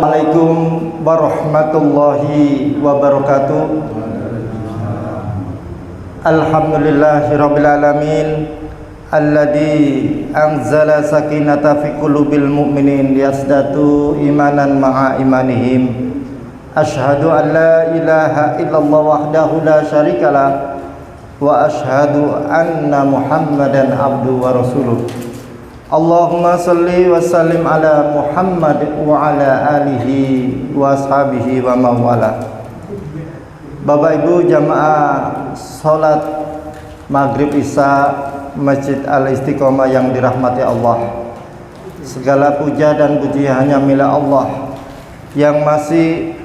Assalamualaikum warahmatullahi wabarakatuh. Alhamdulillahirabbil alamin alladzi anzala sakinata fi qulubil mu'minin liyazdadu imanan ma'a imanihim. Asyhadu an la ilaha illallah wahdahu la syarikalah wa asyhadu anna Muhammadan abduhu wa rasuluh. Allahumma salli wa sallim ala Muhammad wa ala alihi wa ashabihi wa mawala. Bapak Ibu jamaah salat Maghrib Isya Masjid Al-Istiqomah yang dirahmati Allah. Segala puja dan puji hanya milik Allah yang masih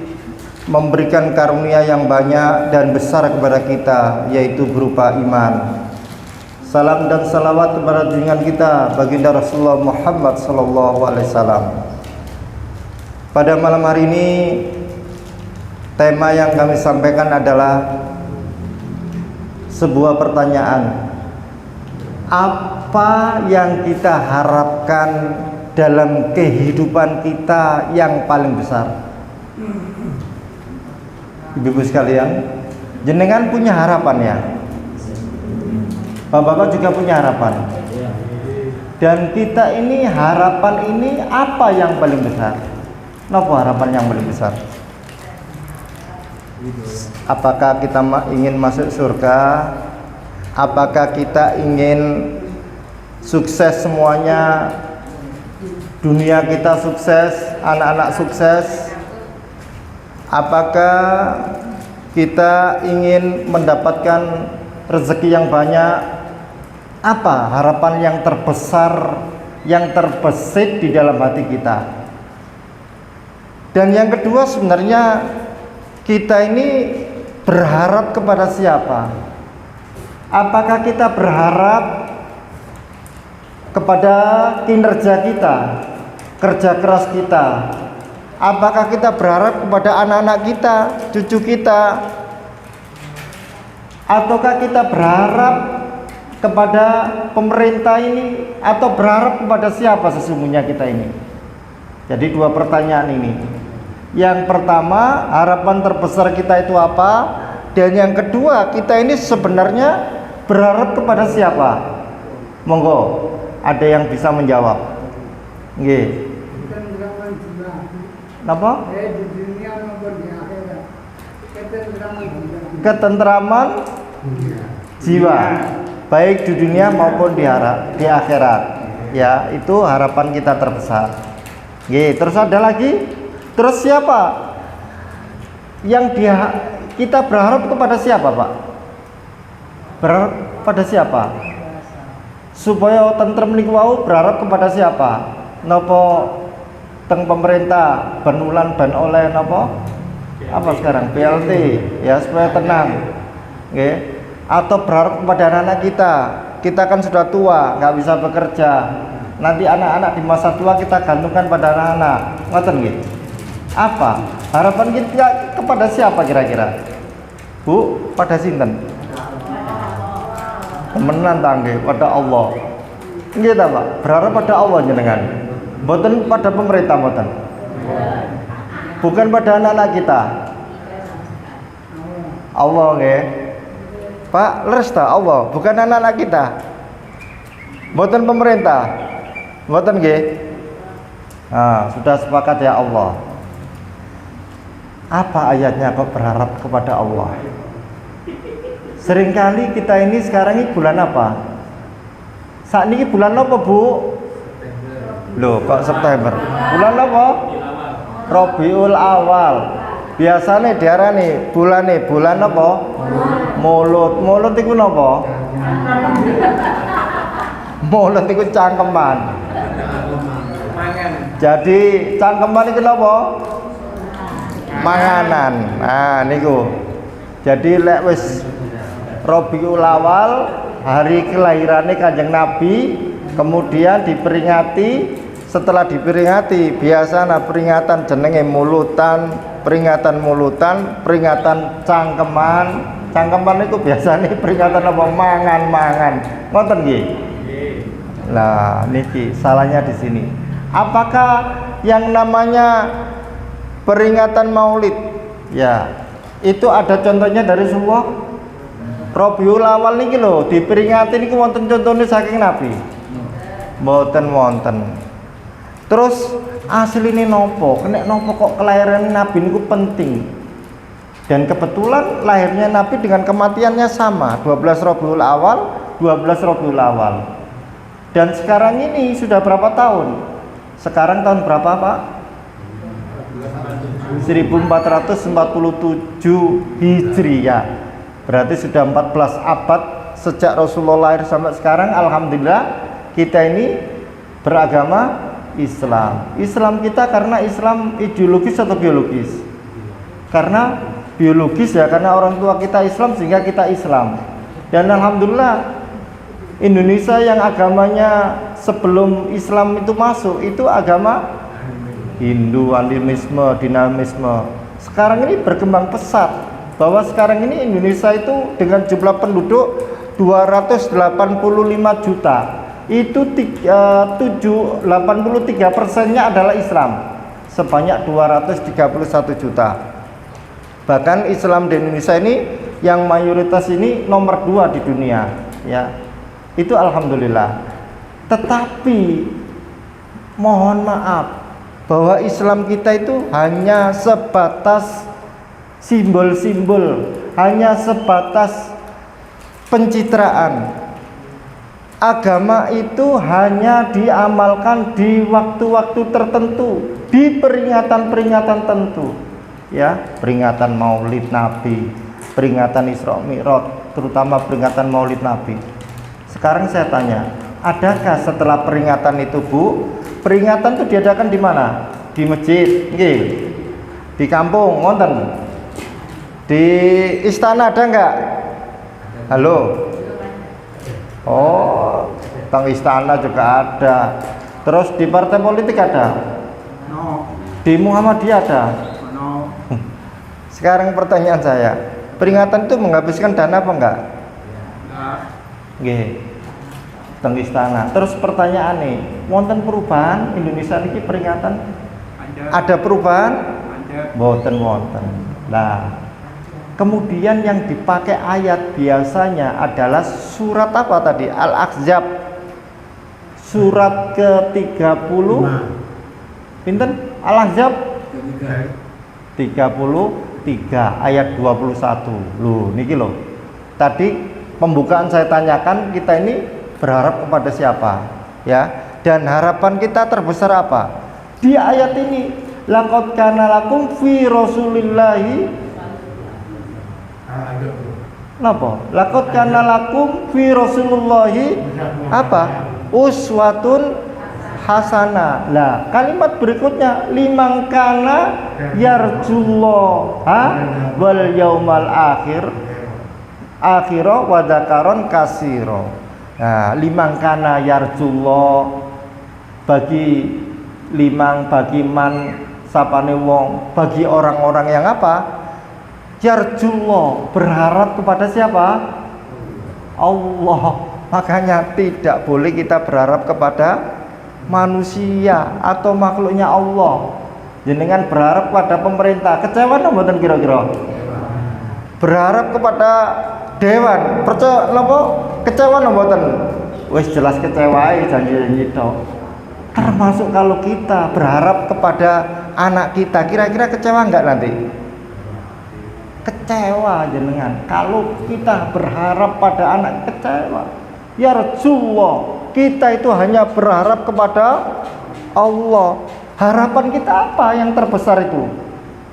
memberikan karunia yang banyak dan besar kepada kita, yaitu berupa iman. Salam dan salawat kepada junjungan kita baginda Rasulullah Muhammad sallallahu alaihi wasallam. Pada malam hari ini tema yang kami sampaikan adalah sebuah pertanyaan. Apa yang kita harapkan dalam kehidupan kita yang paling besar? Ibu-ibu sekalian, jenengan punya harapan ya? Bapak-bapak juga punya harapan. Dan kita ini harapan ini apa yang paling besar? Apa harapan yang paling besar? Apakah kita ingin masuk surga? Apakah kita ingin sukses semuanya? Dunia kita sukses, anak-anak sukses? Apakah kita ingin mendapatkan rezeki yang banyak? Apa harapan yang terbesar, yang terbesit di dalam hati kita? Dan yang kedua, sebenarnya kita ini berharap kepada siapa? Apakah kita berharap kepada kinerja kita, kerja keras kita? Apakah kita berharap kepada anak-anak kita, cucu kita? Ataukah kita berharap kepada pemerintah ini, atau berharap kepada siapa sesungguhnya kita ini? Jadi dua pertanyaan ini. Yang pertama, harapan terbesar kita itu apa? Dan yang kedua, kita ini sebenarnya berharap kepada siapa? Monggo, ada yang bisa menjawab? Nggih. Napa? Ketentraman jiwa, baik di dunia maupun di akhirat. Ya, itu harapan kita terbesar. Terus ada lagi. Terus siapa? Yang kita berharap kepada siapa, Pak? Berharap pada siapa? Supaya tentrem niku wau berharap kepada siapa? Napa teng pemerintah ban ulan ban oleh napa? Apa sekarang? BLT ya, supaya tenang. Atau berharap kepada anak-anak kita. Kita kan sudah tua, nggak bisa bekerja. Nanti anak-anak di masa tua kita gantungkan pada anak-anak. Ngoten nggih. Apa harapan kita kepada siapa kira-kira? Bu, pada sinten? Temenan tangge pada Allah. Nggih ta, Pak? Berharap pada Allah jenengan. Mboten pada pemerintah mboten. Bukan pada anak-anak kita. Allah nggih. Pak, leres ta Allah, bukan anak-anak kita. Mboten pemerintah. Mboten nggih. Nah, sudah sepakat ya Allah. Apa ayatnya kok berharap kepada Allah? Seringkali kita ini sekarang ini bulan apa? Saat ini bulan apa, Bu? Loh, kok September? Bulan apa? Rabiul Awal. Biasanya diarani bulan apa? Mulut. Mulut itu apa? Mulut itu cangkeman. Jadi cangkeman itu apa? Manganan. Nah niku. Jadi lek wis Rabiul Awal, hari kelahirannya Kanjeng Nabi, kemudian diperingati. Setelah diperingati, biasanya peringatan jenenge mulutan, peringatan cangkeman. Cangkeman itu biasanya peringatan apa? Mangan. Ngoten nggih. Nah, niki salahnya di sini. Apakah yang namanya peringatan Maulid. Ya, itu ada contohnya dari sebuah Rabiul Awal niki lho, diperingati niku wonten contohnya saking Nabi. Mboten wonten. Terus asline nopo? Nek nopo kok kelahiran Nabi niku penting. Dan kebetulan lahirnya Nabi dengan kematiannya sama, 12 Rabiul Awal, 12 Rabiul Awal. Dan sekarang ini sudah berapa tahun? Sekarang tahun berapa, Pak? 1447 Hijriah. Berarti sudah 14 abad sejak Rasulullah lahir sampai sekarang. Alhamdulillah kita ini beragama Islam. Islam kita karena Islam ideologis atau biologis? Karena biologis ya, karena orang tua kita Islam sehingga kita Islam. Dan alhamdulillah Indonesia yang agamanya sebelum Islam itu masuk itu agama Hindu, animisme, dinamisme. Sekarang ini berkembang pesat, bahwa sekarang ini Indonesia itu dengan jumlah penduduk 285 juta, itu 83%-nya adalah Islam, sebanyak 231 juta. Bahkan Islam di Indonesia ini yang mayoritas ini nomor 2 di dunia, ya. Itu alhamdulillah. Tetapi mohon maaf bahwa Islam kita itu hanya sebatas simbol-simbol, hanya sebatas pencitraan. Agama itu hanya diamalkan di waktu-waktu tertentu, di peringatan-peringatan tertentu, ya, peringatan Maulid Nabi, peringatan Isra Mi'raj, terutama peringatan Maulid Nabi. Sekarang saya tanya, adakah setelah peringatan itu, Bu? Peringatan itu diadakan di mana? Di masjid, nggih. Di kampung, wonten. Di istana ada enggak? Halo. Oh, teng istana juga ada. Terus di partai politik ada? No. Di Muhammadiyah ada? No. Sekarang pertanyaan saya, peringatan itu menghabiskan dana apa enggak? Enggak. Nggih. Teng istana. Terus pertanyaan nih, wonten perubahan Indonesia niki peringatan? Ada perubahan? Mboten wonten. Nah, kemudian yang dipakai ayat biasanya adalah surat apa tadi? Al-Ahzab. Surat ke-30. Pinten? Al-Ahzab 33 ayat 21. Loh, niki loh. Tadi pembukaan saya tanyakan, kita ini berharap kepada siapa, ya? Dan harapan kita terbesar apa? Di ayat ini, laqad kana lakum fi rasulillahi napa? Laqad kana lakum fi rasulillahi apa? Uswatun hasanah. Lah, kalimat berikutnya, liman kana yarjullaha wal yaumal akhira wa dzakaron katsira. Nah, limang kana yarjullah, bagi limang, bagi man, sapane wong, bagi orang-orang yang apa? Yarjullah, berharap kepada siapa? Allah. Makanya tidak boleh kita berharap kepada manusia atau makhluknya Allah. Jenengan berharap pada pemerintah, kecewa mboten kira-kira? Berharap kepada dewan, percaya napa? Kecewa mboten? Wis jelas kecewa, janji-janji tok. Termasuk kalau kita berharap kepada anak kita, kira-kira kecewa enggak nanti? Kecewa jenengan. Kalau kita berharap pada anak, kecewa. Ya Rasulullah, kita itu hanya berharap kepada Allah. Harapan kita apa yang terbesar itu?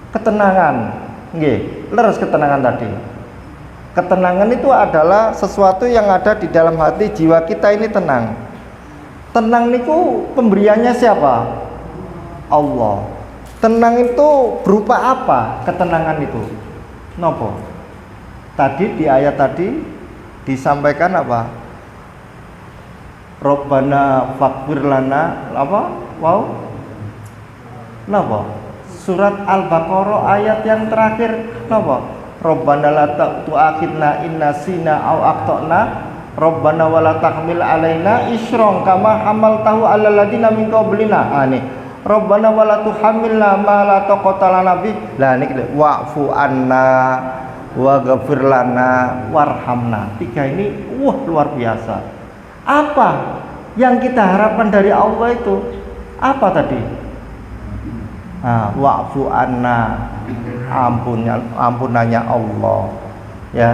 Ketenangan. Nggih, leres ketenangan tadi. Ketenangan itu adalah sesuatu yang ada di dalam hati, jiwa kita ini tenang. Tenang niku pemberiannya siapa? Allah. Tenang itu berupa apa? Ketenangan itu. Nopo? Tadi di ayat tadi disampaikan apa? Rabbana faghfir lana apa? Wow. Napa? Surat Al-Baqarah ayat yang terakhir napa? Rabbana la tu'akhidna in nasina aw akhtana Rabbana wala tahmil alaina isron kama hamaltahu alal ladina min qablina. Nih, Rabbana wala tuhammilna ma la taqata lana bih. Lah niki wa'fu anna waghfir lana warhamna. Tiga ini luar biasa. Apa yang kita harapkan dari Allah itu? Apa tadi? Wa'fu anna, ampunannya Allah, ya.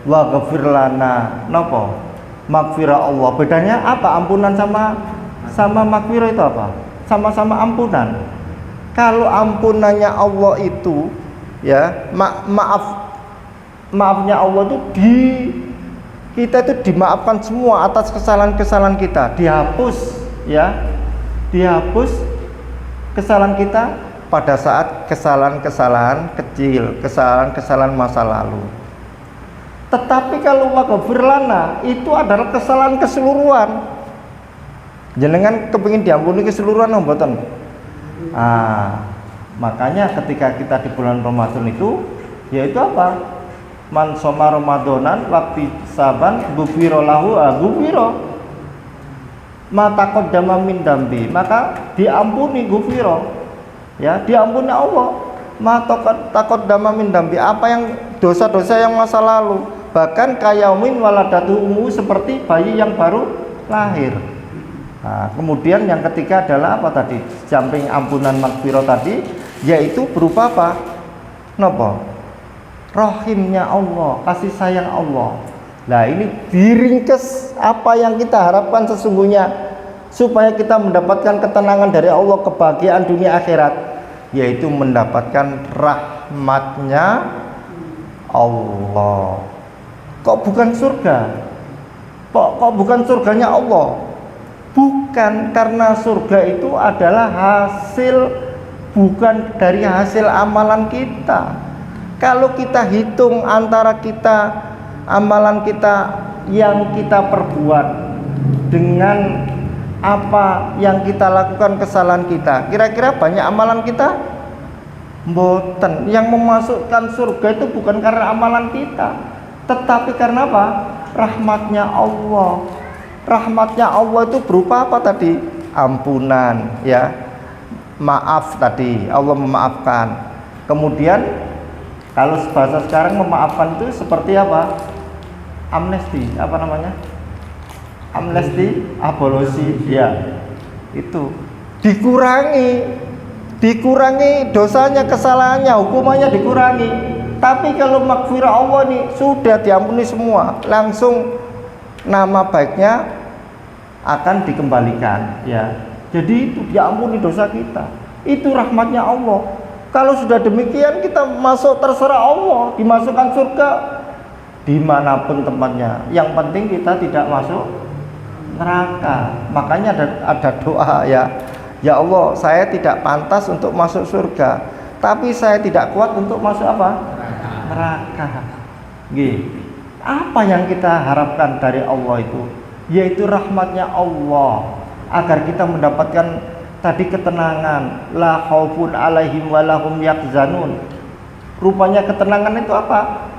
Waghfir lana, napa? Maghfirah Allah. Bedanya apa ampunan sama maghfirah itu apa? Sama-sama ampunan. Kalau ampunannya Allah itu, ya, maafnya Allah itu kita itu dimaafkan semua atas kesalahan-kesalahan kita, dihapus, ya, dihapus kesalahan kita pada saat kesalahan-kesalahan kecil, kesalahan-kesalahan masa lalu. Tetapi kalau waghfir lana itu adalah kesalahan keseluruhan. Jenengan kepingin diampuni keseluruhan mboten? Makanya ketika kita di bulan Ramadan itu, yaitu apa? Man shoma Ramadanan waqti saban ghufira lahu ghufira ma taqaddama min dambi, maka diampuni ghufira, ya, diampuni Allah ma taqaddama min dambi, apa yang dosa-dosa yang masa lalu, bahkan kayaumin waladatu ummu, seperti bayi yang baru lahir. Nah, kemudian yang ketiga adalah apa tadi? Samping ampunan maghfirah tadi, yaitu berupa apa? Napa? Rahimnya Allah, kasih sayang Allah. Nah, ini diringkes apa yang kita harapkan sesungguhnya supaya kita mendapatkan ketenangan dari Allah, kebahagiaan dunia akhirat, yaitu mendapatkan rahmatnya Allah. Kok bukan surga? Kok bukan surganya Allah? Bukan, karena surga itu adalah hasil, bukan dari hasil amalan kita. Kalau kita hitung antara kita, amalan kita yang kita perbuat dengan apa yang kita lakukan, kesalahan kita, kira-kira banyak amalan kita? Mboten. Yang memasukkan surga itu bukan karena amalan kita, tetapi karena apa? Rahmatnya Allah. Rahmatnya Allah itu berupa apa tadi? Ampunan, ya, maaf tadi, Allah memaafkan. Kemudian kalau bahasa sekarang memaafkan itu seperti apa? Amnesti, apa namanya? Amnesti, abolusi, ya, itu dikurangi dosanya, kesalahannya, hukumannya dikurangi. Tapi kalau maghfirah Allah nih sudah diampuni semua, langsung nama baiknya akan dikembalikan, ya. Jadi itu diampuni dosa kita. Itu rahmatnya Allah. Kalau sudah demikian kita masuk, terserah Allah, dimasukkan surga dimanapun tempatnya. Yang penting kita tidak masuk neraka. Makanya ada doa, ya. Ya Allah, saya tidak pantas untuk masuk surga, tapi saya tidak kuat untuk masuk apa? Neraka. Gitu. Apa yang kita harapkan dari Allah itu? Yaitu rahmatnya Allah, agar kita mendapatkan tadi ketenangan, la khaufun alaihim walahum yahzanun. Rupanya ketenangan itu apa?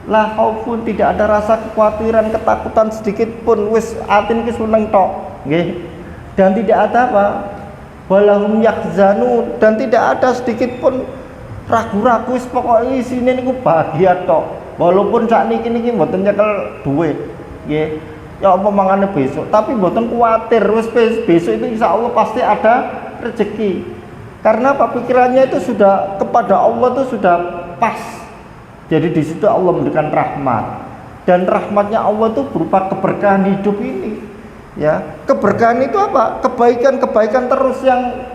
La khaufun, tidak ada rasa kekhawatiran, ketakutan sedikit pun, wis atin ki seneng tok, nggih. Dan tidak ada apa? Walahum yahzanun, dan tidak ada sedikit pun ragu-ragu, wis pokoke isine niku bahagia tok. Walaupun saat niki mboten nyekel duit, nggih. Ya apa mangane besok, tapi mboten kuwatir, wis besok itu insya Allah pasti ada rezeki. Karena apa? Pikirannya itu sudah kepada Allah itu sudah pas. Jadi di situ Allah memberikan rahmat. Dan rahmatnya Allah itu berupa keberkahan hidup ini. Ya, keberkahan itu apa? Kebaikan-kebaikan terus yang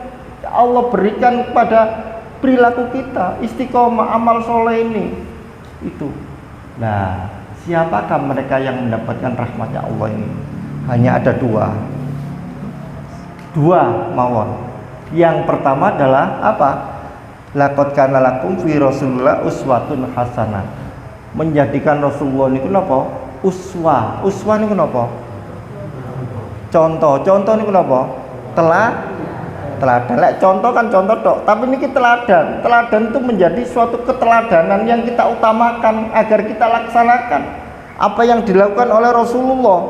Allah berikan pada perilaku kita, istiqomah amal soleh ini. Itu. Nah, siapakah mereka yang mendapatkan rahmatnya Allah ini? Hanya ada dua mawon. Yang pertama adalah apa? Laqad kana lakum fi Rasulillah uswatun hasanah. Menjadikan Rasulullah niku napa? Uswah niku napa? Contoh niku napa? Teladan. Lek contoh kan contoh tok, tapi niki teladan. Teladan itu menjadi suatu keteladanan yang kita utamakan agar kita laksanakan apa yang dilakukan oleh Rasulullah.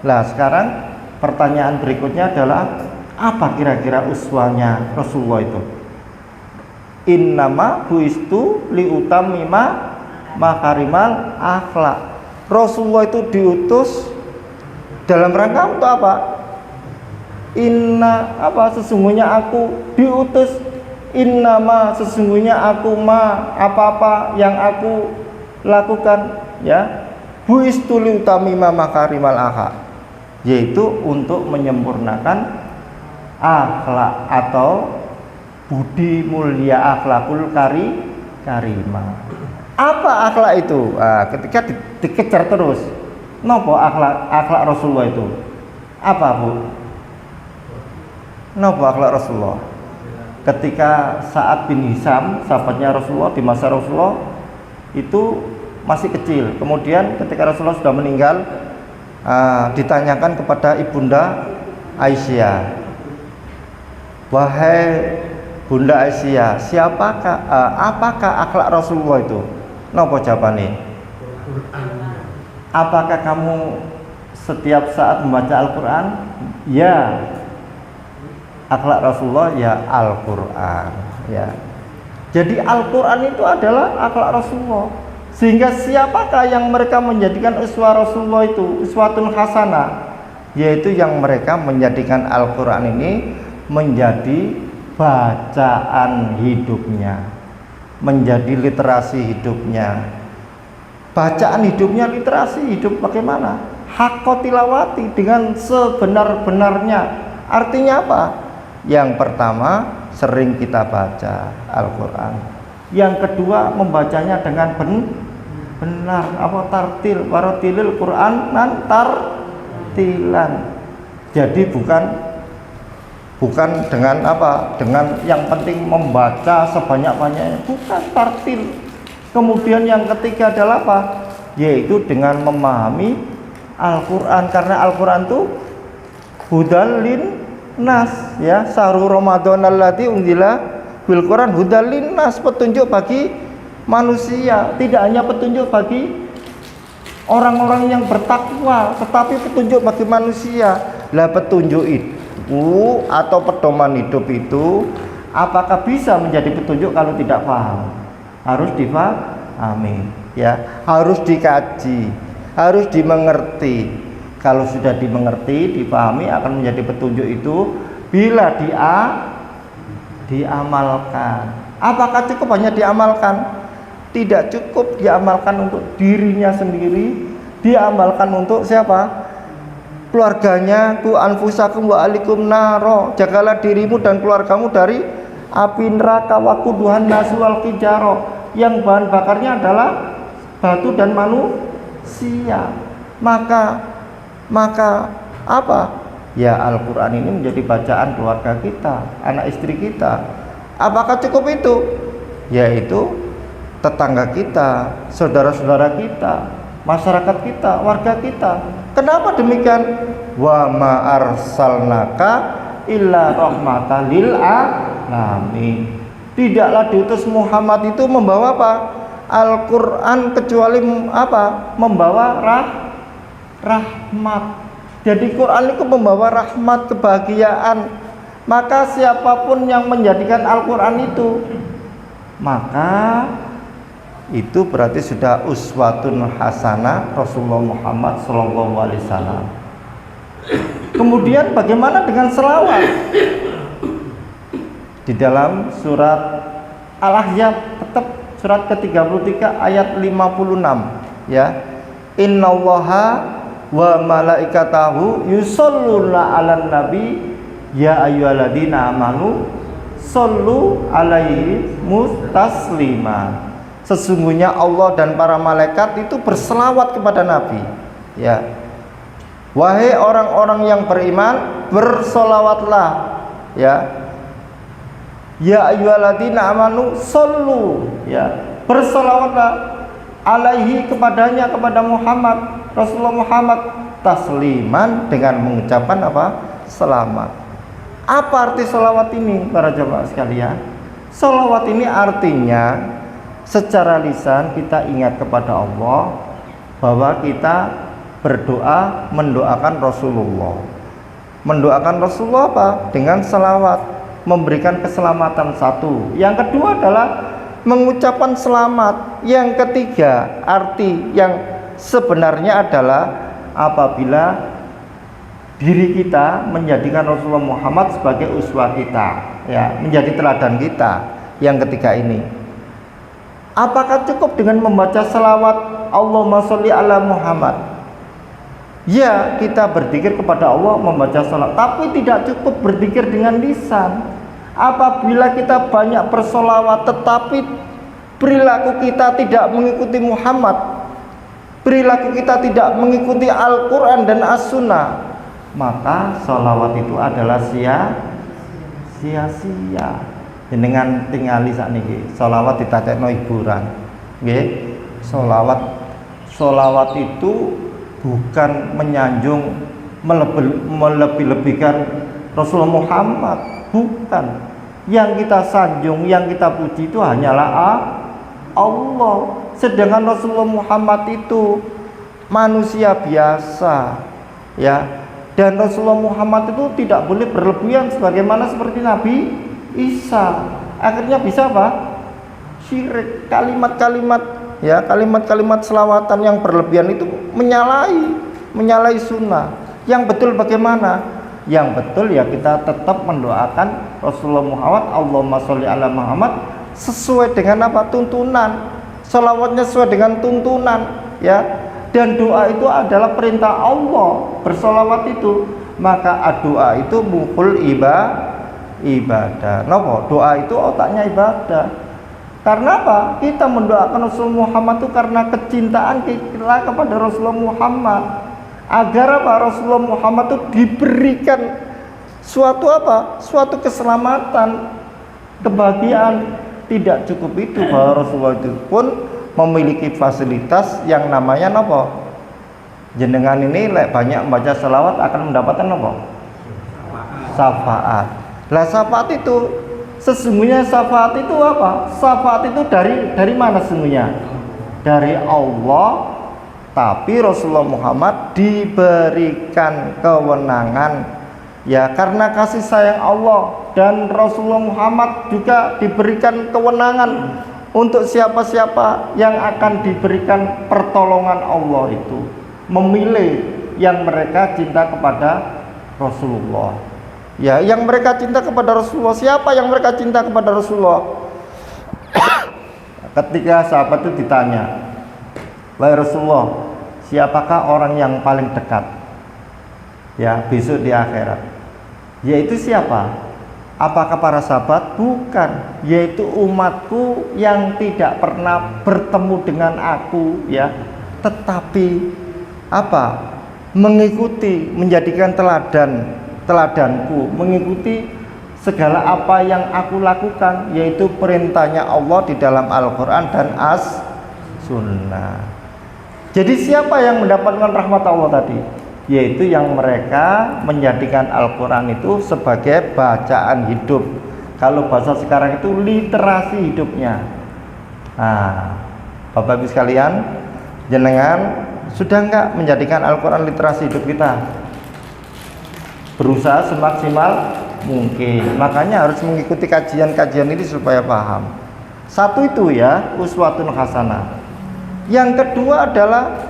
Nah, sekarang pertanyaan berikutnya adalah Apa kira-kira uswanya Rasulullah itu? Innama buistu liutamima makarimal akhlak. Rasulullah itu diutus dalam rangka untuk apa? Sesungguhnya aku diutus, innama sesungguhnya aku apa-apa yang aku lakukan, ya, buistu liutamima makarimal akhlak, yaitu untuk menyempurnakan akhlak atau budi mulia, akhlakul karimah. Apa akhlak itu? Ketika dikejar terus, nopo akhlak Rasulullah itu? Apa, Bu? Nopo akhlak Rasulullah? Ketika Sa'ad bin Hisam, sahabatnya Rasulullah di masa Rasulullah itu masih kecil. Kemudian ketika Rasulullah sudah meninggal, ditanyakan kepada ibunda Aisyah, wahai Bunda Aisyah, apakah akhlak Rasulullah itu? Nopo jawabannya? Apakah kamu setiap saat membaca Al-Quran? Ya. Akhlak Rasulullah ya Al-Quran, ya. Jadi Al-Quran itu adalah akhlak Rasulullah. Sehingga siapakah yang mereka menjadikan uswah Rasulullah itu, uswatun hasanah, yaitu yang mereka menjadikan Al-Quran ini menjadi bacaan hidupnya, menjadi literasi hidupnya. Bacaan hidupnya, literasi hidup bagaimana? Hakko tilawati, dengan sebenar-benarnya. Artinya apa? Yang pertama, sering kita baca Al-Quran. Yang kedua, membacanya dengan benar, tartil, waratilil Quran nan tartilan. Jadi bukan dengan dengan yang penting membaca sebanyak-banyaknya, bukan, tartil. Kemudian yang ketiga adalah apa? Yaitu dengan memahami Al-Quran, karena Al-Quran itu hudal linnas, ya, sahru Ramadan allati unzila bil Quran hudal linnas, petunjuk bagi manusia, tidak hanya petunjuk bagi orang-orang yang bertakwa, tetapi petunjuk bagi manusia. Lah petunjuk itu atau pedoman hidup itu apakah bisa menjadi petunjuk kalau tidak paham? Harus dipahami, ya, harus dikaji, harus dimengerti. Kalau sudah dimengerti, dipahami, akan menjadi petunjuk itu bila diamalkan. Apakah cukup hanya diamalkan? Tidak cukup diamalkan untuk dirinya sendiri, diamalkan untuk siapa? Keluarganya. Ku anfusakum wa alikum naro, jagalah dirimu dan keluargamu dari api neraka, waquduhan nasu wal hijaro, yang bahan bakarnya adalah batu dan manusia. Maka apa? Ya, Al-Quran ini menjadi bacaan keluarga kita, anak istri kita. Apakah cukup itu? Yaitu tetangga kita, saudara-saudara kita, masyarakat kita, warga kita. Kenapa demikian? Wa ma arsalnaka illa rahmatan lil alamin. Tidaklah diutus Muhammad itu membawa apa? Al-Quran kecuali apa? Membawa rahmat. Jadi Quran itu membawa rahmat, kebahagiaan. Maka siapapun yang menjadikan Al-Quran itu, maka itu berarti sudah uswatun hasanah Rasulullah Muhammad SAW. Kemudian bagaimana dengan selawat? Di dalam surat Al-Ahzab, tetap surat ke-33 ayat 56, ya. Innallaha wa malaikatahu yusholluna 'alan nabi ya ayyuhalladzina amanu shollu 'alaihi taslima. Sesungguhnya Allah dan para malaikat itu berselawat kepada Nabi, ya. Wahai orang-orang yang beriman, bersolawatlah, ya. Ya ayyuhalladzina amanu shollu, ya, bersolawatlah alaihi, kepadanya, kepada Muhammad, Rasulullah Muhammad, tasliman, dengan mengucapkan apa? Selamat. Apa arti sholawat ini para jamaah sekalian? Sholawat ini artinya secara lisan kita ingat kepada Allah bahwa kita berdoa mendoakan Rasulullah. Mendoakan Rasulullah apa? Dengan selawat, memberikan keselamatan satu. Yang kedua adalah mengucapkan selamat. Yang ketiga, arti yang sebenarnya adalah apabila diri kita menjadikan Rasulullah Muhammad sebagai uswah kita, ya, menjadi teladan kita. Yang ketiga ini, apakah cukup dengan membaca selawat Allahumma sholli ala Muhammad? Ya, kita berzikir kepada Allah membaca salat, tapi tidak cukup berzikir dengan lisan. Apabila kita banyak bersolawat tetapi perilaku kita tidak mengikuti Muhammad, perilaku kita tidak mengikuti Al-Quran dan As-Sunnah, maka solawat itu adalah sia-sia. Dengan tingali sakniki solawat ditatekno hiburan, nggih. Solawat itu bukan menyanjung, melebih-lebihkan Rasulullah Muhammad, bukan. Yang kita sanjung, yang kita puji itu hanyalah Allah. Sedangkan Rasulullah Muhammad itu manusia biasa, ya. Dan Rasulullah Muhammad itu tidak boleh berlebihan sebagaimana seperti Nabi Isa. Akhirnya bisa apa? Syirik. Kalimat-kalimat selawatan yang berlebihan itu menyalahi sunnah. Yang betul bagaimana? Yang betul ya kita tetap mendoakan Rasulullah Muhammad, Allahumma sholli ala Muhammad, sesuai dengan apa? Tuntunan. Selawatnya sesuai dengan tuntunan, ya. Dan doa itu adalah perintah Allah, bersolawat itu. Maka doa itu mukul ibadah. Napa? Doa itu otaknya ibadah. Karena apa? Kita mendoakan Rasulullah Muhammad itu karena kecintaan kita kepada Rasulullah Muhammad. Agar apa? Rasulullah Muhammad itu diberikan suatu apa? Suatu keselamatan, kebahagiaan. Tidak cukup itu, bahwa Rasulullah itu pun memiliki fasilitas yang namanya apa? Jenengan ini banyak membaca selawat akan mendapatkan apa? Syafaat. Lah syafaat itu sesungguhnya syafaat itu apa? Syafaat itu dari mana sesungguhnya? Dari Allah. Tapi Rasulullah Muhammad diberikan kewenangan, ya, karena kasih sayang Allah, dan Rasulullah Muhammad juga diberikan kewenangan untuk siapa-siapa yang akan diberikan pertolongan Allah itu memilih yang mereka cinta kepada Rasulullah. Ya, yang mereka cinta kepada Rasulullah. Siapa yang mereka cinta kepada Rasulullah? Ketika sahabat itu ditanya, wahai Rasulullah, siapakah orang yang paling dekat, ya, besok di akhirat? Yaitu siapa? Apakah para sahabat? Bukan, yaitu umatku yang tidak pernah bertemu dengan aku, ya, tetapi apa? Mengikuti, menjadikan teladanku, mengikuti segala apa yang aku lakukan, yaitu perintahnya Allah di dalam Al-Quran dan As-Sunnah. Jadi siapa yang mendapatkan rahmat Allah tadi? Yaitu yang mereka menjadikan Al-Quran itu sebagai bacaan hidup. Kalau bahasa sekarang itu literasi hidupnya. Nah, Bapak Ibu sekalian, jenengan sudah enggak menjadikan Al-Quran literasi hidup kita? Berusaha semaksimal mungkin. Makanya harus mengikuti kajian-kajian ini supaya paham. Satu itu ya, uswatun hasanah. Yang kedua adalah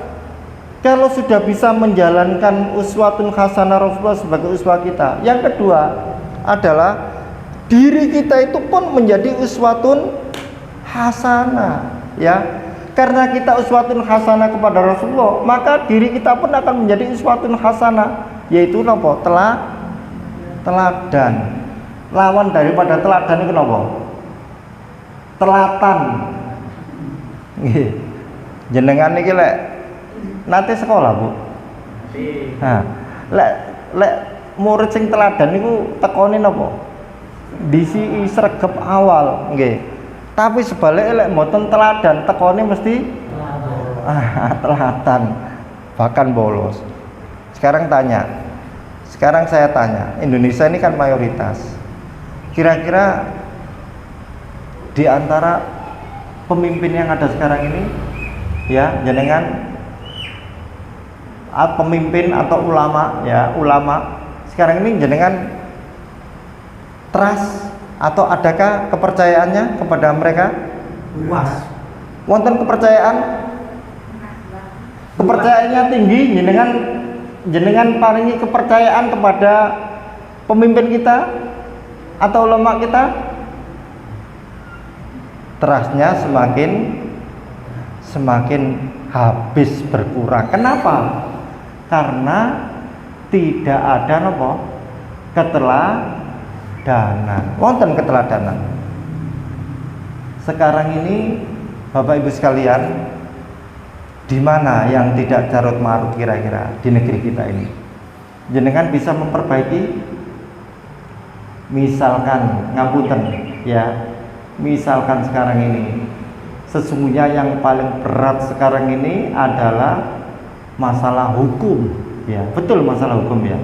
kalau sudah bisa menjalankan uswatun hasanah Rasulullah sebagai uswah kita, yang kedua adalah diri kita itu pun menjadi uswatun hasanah, ya. Karena kita uswatun hasanah kepada Rasulullah, maka diri kita pun akan menjadi uswatun hasanah, yaitu apa? Teladan. Lawan daripada teladan itu apa? Telatan. Nggih. Jenengan niki lek nate sekolah, Bu. Nah, lek murid sing teladan niku tekone napa? Disi sregep awal, nggih. Tapi sebaliknya lek mboten teladan, tekone mesti telatan, bahkan bolos. Sekarang saya tanya, Indonesia ini kan mayoritas. Kira-kira di antara pemimpin yang ada sekarang ini, ya, jenengan pemimpin atau ulama, ya, ulama, sekarang ini jenengan trust atau adakah kepercayaannya kepada mereka? Luas. Wonten kepercayaannya tinggi, jenengan paringi kepercayaan kepada pemimpin kita atau ulama kita? Trustnya semakin habis berkurang. Kenapa? Karena tidak ada keteladanan. Wonten keteladanan. Sekarang ini Bapak Ibu sekalian, di mana yang tidak carut marut kira-kira di negeri kita ini? Jenengan bisa memperbaiki, misalkan ngapunten ya, misalkan sekarang ini sesungguhnya yang paling berat sekarang ini adalah masalah hukum ya, betul, masalah hukum ya,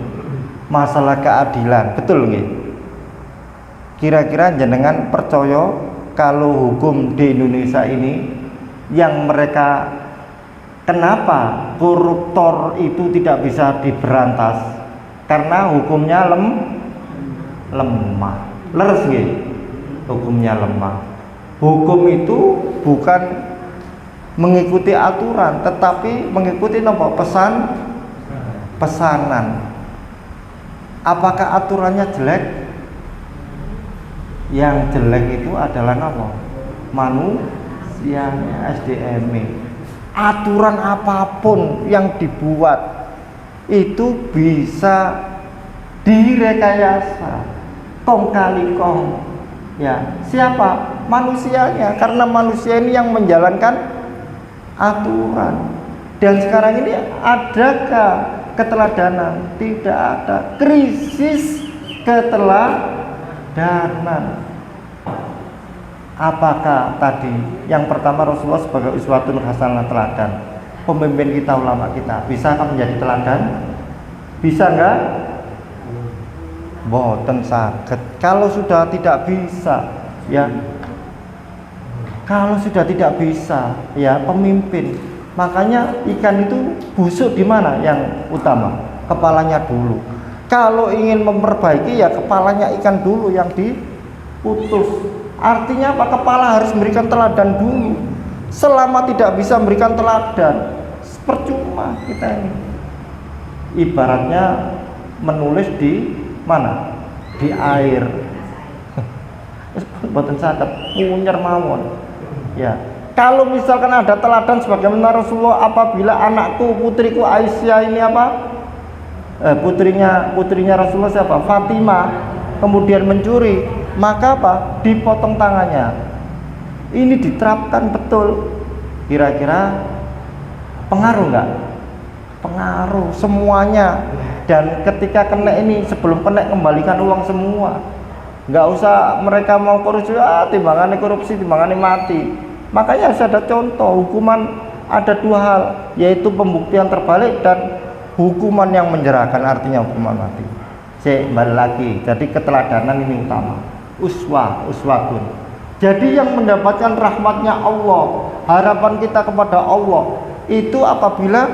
masalah keadilan, betul nggih? Kira-kira jenengan percaya kalau hukum di Indonesia ini yang mereka, kenapa koruptor itu tidak bisa diberantas? Karena hukumnya lemah. Leres nggih? Hukumnya lemah. Hukum itu bukan mengikuti aturan, tetapi mengikuti pesanan. Apakah aturannya jelek? Yang jelek itu adalah manusianya, SDM. Aturan apapun yang dibuat itu bisa direkayasa, kong kali kong ya. Siapa? Manusianya, karena manusia ini yang menjalankan aturan. Dan sekarang ini adakah keteladanan? Tidak ada. Krisis keteladanan. Apakah tadi yang pertama Rasulullah sebagai uswatun hasanah, teladan, pemimpin kita, ulama kita, bisakah menjadi teladan? Bisa enggak? Boten saged. Kalau sudah tidak bisa ya, kalau sudah tidak bisa ya pemimpin, makanya ikan itu busuk di mana yang utama? Kepalanya dulu. Kalau ingin memperbaiki ya kepalanya ikan dulu yang diputus. Artinya apa? Kepala harus memberikan teladan dulu. Selama tidak bisa memberikan teladan, percuma kita ini. Ibaratnya menulis di mana? Di air. Boten saged punyer mawon. Ya. Kalau misalkan ada teladan sebagaimana Rasulullah, apabila anakku, putriku Aisyah ini putrinya Rasulullah siapa? Fatimah, kemudian mencuri, maka dipotong tangannya. Ini diterapkan betul. Kira-kira pengaruh enggak? Pengaruh semuanya. Dan ketika kena ini, sebelum kena kembalikan uang semua. Enggak usah mereka mau korupsi, timbangannya korupsi, timbangannya mati. Makanya harus ada contoh hukuman. Ada dua hal, yaitu pembuktian terbalik dan hukuman yang menjerahkan, artinya hukuman mati. Balik lagi, jadi keteladanan ini utama. Uswatun. Jadi yang mendapatkan rahmatnya Allah, harapan kita kepada Allah itu apabila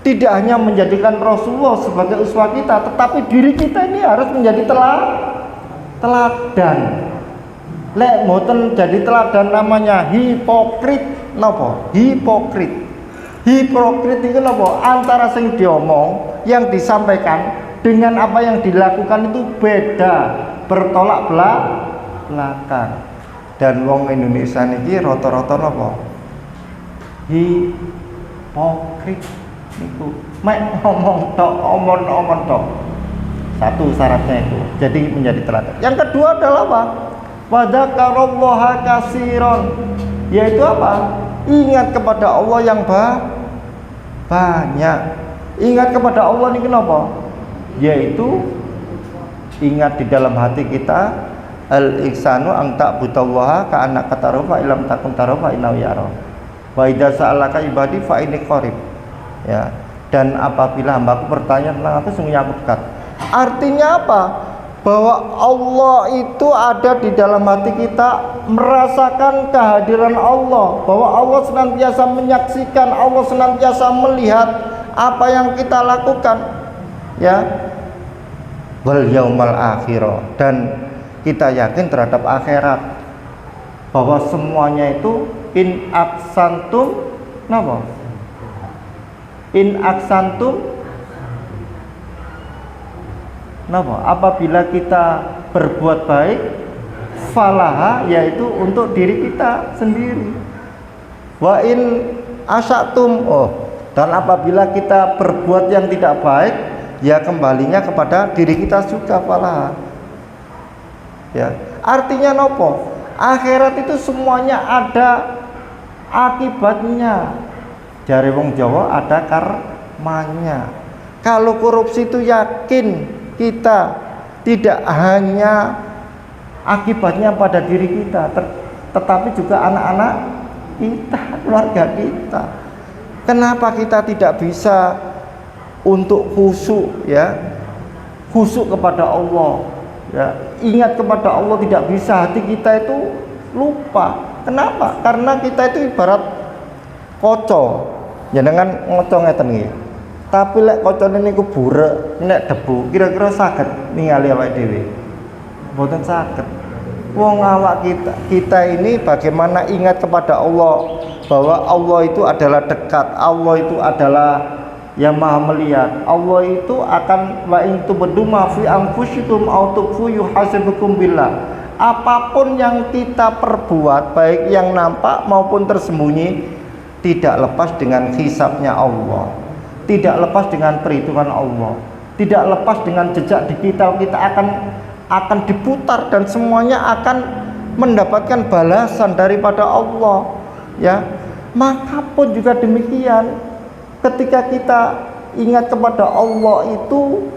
tidak hanya menjadikan Rasulullah sebagai uswah kita, tetapi diri kita ini harus menjadi teladan. Lek mboten jadi teladan namanya hipokrit. Napa? Hipokrit itu napa? Antara sing diomong, yang disampaikan dengan apa yang dilakukan itu beda, bertolak belakang. Dan wong Indonesia niki rata-rata napa? Hipokrit niku. Mek ngomong tok. Satu syaratnya itu. Jadi menjadi teladan. Yang kedua adalah apa? Wa dzakarallaha katsiran. Yaitu apa? Ingat kepada Allah yang banyak. Ingat kepada Allah ini kenapa? Yaitu ingat di dalam hati kita, al-ihsanu an ta'budallaha ka'annaka tarahu fa illam takun tarahu fa innahu yara. Wa idza sa'alaka ibadi fa inni qarib. Ya. Dan apabila hambaku bertanya tentang aku, sungguhnya aku dekat. Artinya apa? Bahwa Allah itu ada di dalam hati kita, merasakan kehadiran Allah, bahwa Allah senantiasa menyaksikan, Allah senantiasa melihat apa yang kita lakukan. Ya. wal yaumal akhir, dan kita yakin terhadap akhirat, bahwa semuanya itu in aksantum napa? In aksantum napa? Apabila kita berbuat baik, falaha, yaitu untuk diri kita sendiri. Wa in asatum, dan apabila kita berbuat yang tidak baik, ya kembalinya kepada diri kita juga, falaha. Ya, artinya nopo? Akhirat itu semuanya ada akibatnya. Jare wong Jawa ada karmanya. Kalau korupsi itu yakin kita tidak hanya akibatnya pada diri kita, tetapi juga anak-anak kita, keluarga kita. Kenapa kita tidak bisa untuk khusyuk, ya, khusyuk kepada Allah, ya, ingat kepada Allah, tidak bisa, hati kita itu lupa. Kenapa? Karena kita itu ibarat koco, jenengan ngocong ngeten nggih. Tapi lek kocone niku burek, nek debu, kira-kira saged ningali awake dhewe? Mboten saged. Wong awak kita ini bagaimana ingat kepada Allah, bahwa Allah itu adalah dekat, Allah itu adalah yang maha melihat. Allah itu akan wa in tubdu ma fi anfusikum aw tukhfu yuhasibukum billah. Apapun yang kita perbuat, baik yang nampak maupun tersembunyi, tidak lepas dengan hisabnya Allah, tidak lepas dengan perhitungan Allah, tidak lepas dengan jejak digital kita akan diputar, dan semuanya akan mendapatkan balasan daripada Allah, ya. Maka pun juga demikian, ketika kita ingat kepada Allah itu,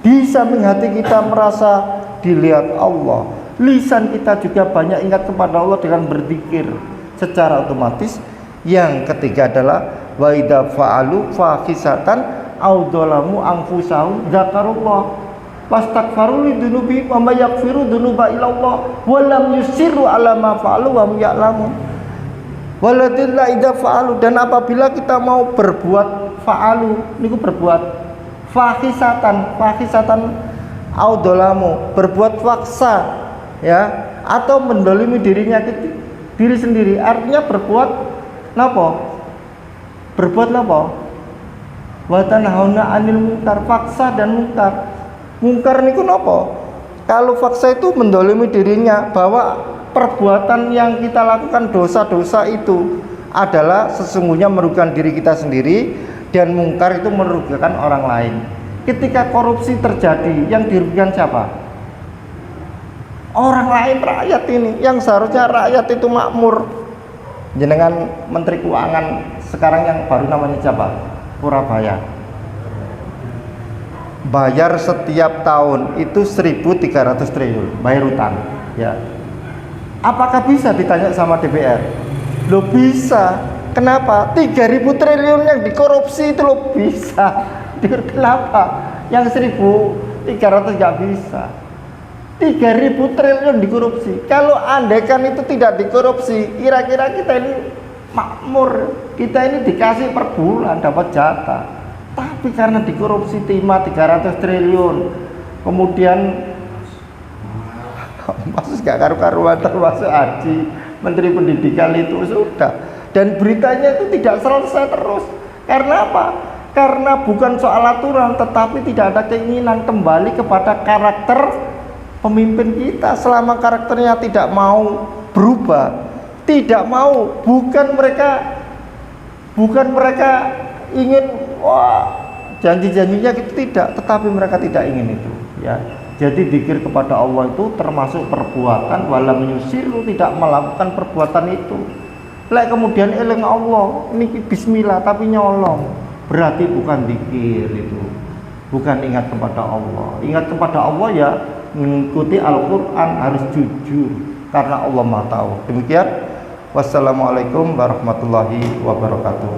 di samping hati kita merasa dilihat Allah, lisan kita juga banyak ingat kepada Allah dengan berzikir secara otomatis. Yang ketiga adalah wa idza fa'alu fahisatan aw dzalamu anfusahum dzakarullah wastaghfaru lidzunubihim wa may yaghfiru dzunuba illallah wa lam yusirru ala ma fa'alu wa hum ya'lamun. Waladilla idza fa'alu, dan apabila kita mau berbuat fa'alu niku berbuat fahisatan aw dzalamu, berbuat faksa, ya, atau mendolimi dirinya diri sendiri, artinya berbuat napa? Berbuat napa? Wa tanhauna 'anil munkar, faksa dan mungkar. Mungkar niku napa? Kalau faksa itu mendolimi dirinya, bahwa perbuatan yang kita lakukan, dosa-dosa itu adalah sesungguhnya merugikan diri kita sendiri, dan mungkar itu merugikan orang lain. Ketika korupsi terjadi, yang dirugikan siapa? Orang lain, rakyat ini, yang seharusnya rakyat itu makmur. Jenengan Menteri Keuangan sekarang yang baru namanya siapa? Purabaya. Bayar setiap tahun itu 1.300 triliun bayar utang, ya. Apakah bisa ditanya sama DPR? Lo bisa. Kenapa? 3.000 triliun yang dikorupsi itu lo bisa. Kenapa? Yang 1.300 nggak bisa. 3.000 triliun dikorupsi. Kalau andaikan itu tidak dikorupsi, kira-kira kita ini makmur, kita ini dikasih per bulan dapat jatah. Tapi karena dikorupsi timah 300 triliun, kemudian maksud gak karu-karuan, termasuk Haji, Menteri Pendidikan itu sudah, dan beritanya itu tidak selesai terus. Karena apa? Karena bukan soal aturan, tetapi tidak ada keinginan kembali kepada karakter pemimpin kita. Selama karakternya tidak mau berubah, tidak mau, bukan mereka ingin janji-janjinya itu tidak, tetapi mereka tidak ingin itu, ya. Jadi zikir kepada Allah itu termasuk perbuatan, wala menyusiru, tidak melakukan perbuatan itu. Lek kemudian eling Allah, ini bismillah tapi nyolong, berarti bukan zikir itu, bukan ingat kepada Allah. Ingat kepada Allah ya mengikuti Al-Quran, harus jujur, karena Allah Maha tahu. Demikian, wassalamualaikum warahmatullahi wabarakatuh.